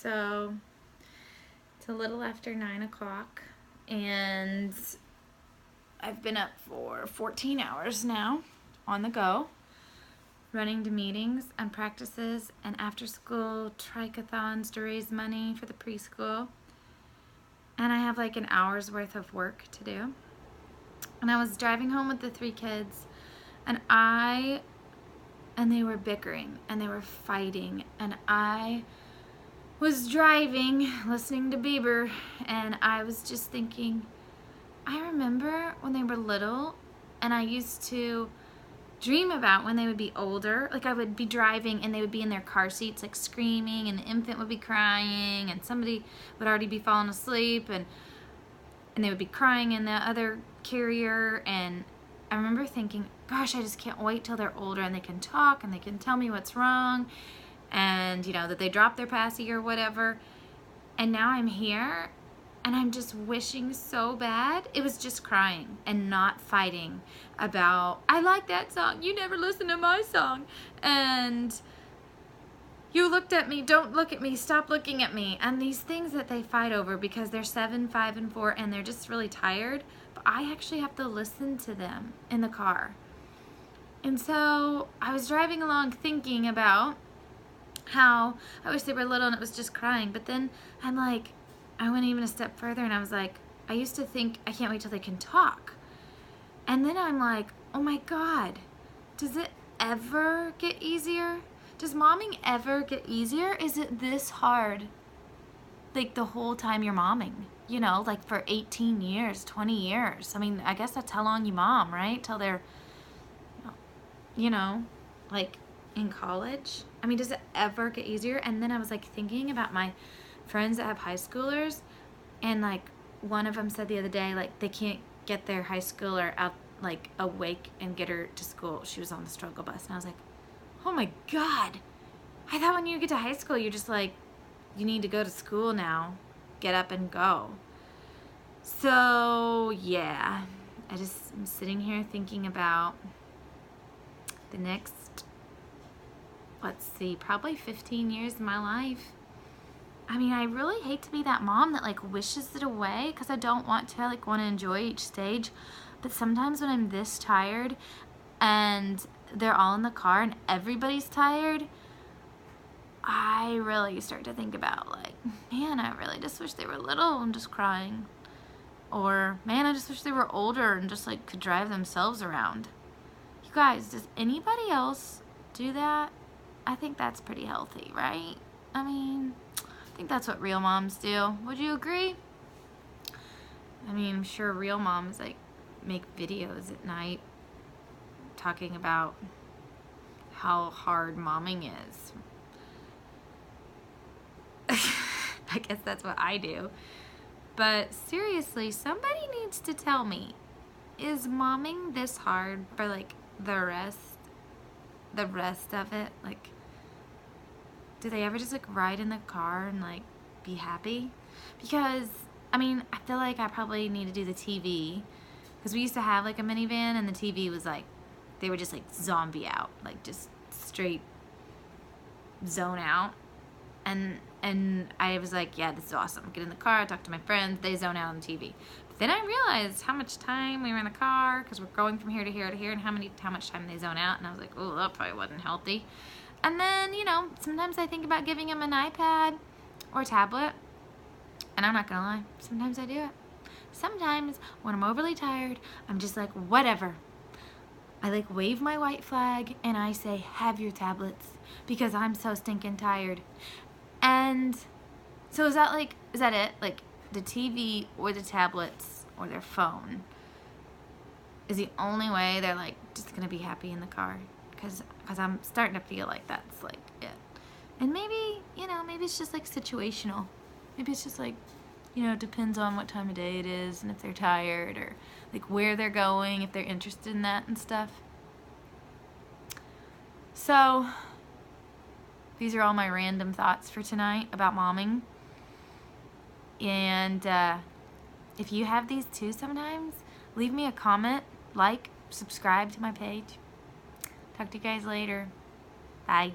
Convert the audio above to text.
So it's a little after 9 o'clock and I've been up for 14 hours now on the go, running to meetings and practices and after school triathlons to raise money for the preschool. And I have like an hour's worth of work to do. And I was driving home with the 3 kids and they were bickering and they were fighting, and I was driving listening to Bieber, and I was just thinking, I remember when they were little and I used to dream about when they would be older. Like I would be driving and they would be in their car seats like screaming, and the infant would be crying, and somebody would already be falling asleep, and they would be crying in the other carrier. And I remember thinking, gosh, I just can't wait till they're older and they can talk and they can tell me what's wrong, and you know, that they dropped their passy or whatever. And now I'm here and I'm just wishing so bad it was just crying and not fighting about, I like that song, you never listen to my song, and you looked at me, don't look at me, stop looking at me, and these things that they fight over because they're 7, 5, and 4 and they're just really tired. But I actually have to listen to them in the car. And so I was driving along thinking about how I wish they were little and it was just crying. But then I'm like, I went even a step further and I was like, I used to think, I can't wait till they can talk. And then I'm like, oh my God, does it ever get easier? Does momming ever get easier? Is it this hard? Like the whole time you're momming, you know, like for 18 years, 20 years. I mean, I guess that's how long you mom, right? Till they're, you know, like in college. I mean, does it ever get easier? And then I was like thinking about my friends that have high schoolers, and like one of them said the other day, like they can't get their high schooler out like awake and get her to school. She was on the struggle bus, and I was like, oh my God, I thought when you get to high school, you're just like, you need to go to school now, get up and go. So yeah, I just am sitting here thinking about the next, let's see, probably 15 years of my life. I mean, I really hate to be that mom that like wishes it away, because I don't want to. I like want to enjoy each stage. But sometimes when I'm this tired and they're all in the car and everybody's tired, I really start to think about like, man, I really just wish they were little and just crying. Or, man, I just wish they were older and just like could drive themselves around. You guys, does anybody else do that? I think that's pretty healthy, right? I mean, I think that's what real moms do. Would you agree? I mean, I'm sure real moms like make videos at night talking about how hard momming is. I guess that's what I do. But seriously, somebody needs to tell me, is momming this hard for like the rest of it? Like, do they ever just like ride in the car and like be happy? Because I mean, I feel like I probably need to do the TV, because we used to have like a minivan and the TV was like, they were just like zombie out, like just straight zone out. And I was like, yeah, this is awesome. Get in the car, talk to my friends, they zone out on the TV. But then I realized how much time we were in the car, because we're going from here to here to here, and how much time they zone out. And I was like, oh, that probably wasn't healthy. And then, you know, sometimes I think about giving them an iPad or a tablet. And I'm not gonna lie, sometimes I do it. Sometimes when I'm overly tired, I'm just like, whatever. I like wave my white flag and I say, have your tablets, because I'm so stinking tired. And so is that it? Like the TV or the tablets or their phone is the only way they're like just gonna be happy in the car? Because I'm starting to feel like that's like it. And maybe, you know, maybe it's just like situational. Maybe it's just like, you know, it depends on what time of day it is and if they're tired or like where they're going, if they're interested in that and stuff. So these are all my random thoughts for tonight about momming. And if you have these too sometimes, leave me a comment, like, subscribe to my page. Talk to you guys later. Bye.